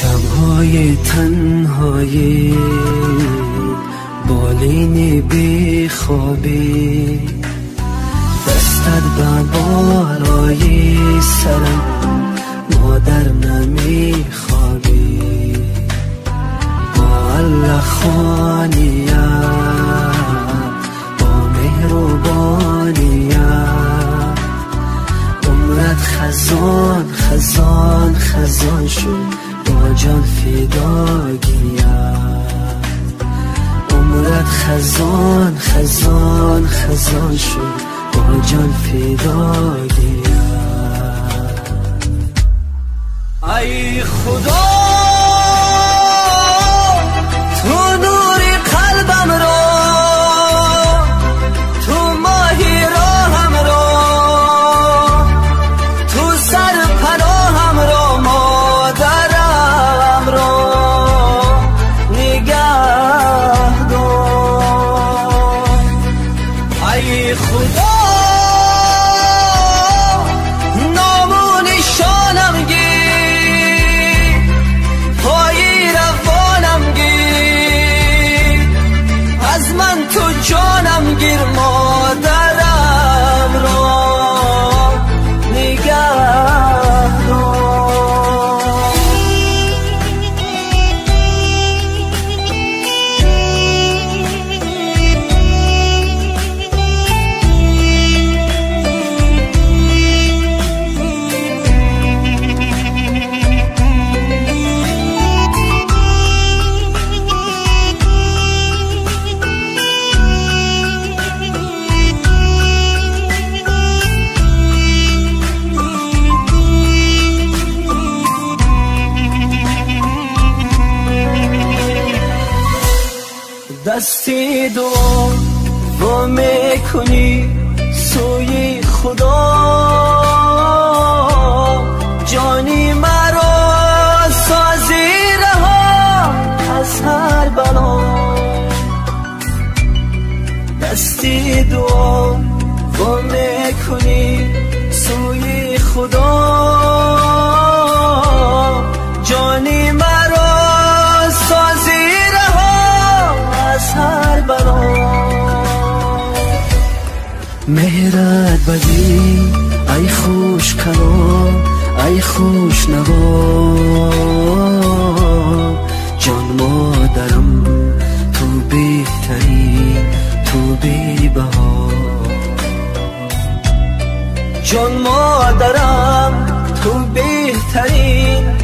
شب‌های تنهایی بالین بیخوابی دستت بر بالای سرم مادر نمیخوابی با الله خانیت با مهربانیت عمرت خزان خزان خزان شد با جان فداگیت عمرت خزان خزان خزان شد با جان فداگیت ای خدا تو نوری قلبم را تو ماهی راهم را تو سر پناهم را مادرم را نگه دار ای خدا جانم گیر مادرم را نگه دار دستی دعا و میکنی سوی خدا جانی مرا سازی رها از هر بلا دستی دعا و میکنی سوی خدا جانی مرا سازی هر بلا مهرت بدی ای خوش کلام ای خوش نوا جان مادرم تو بهتری تو بی بها جان مادرم تو بهتری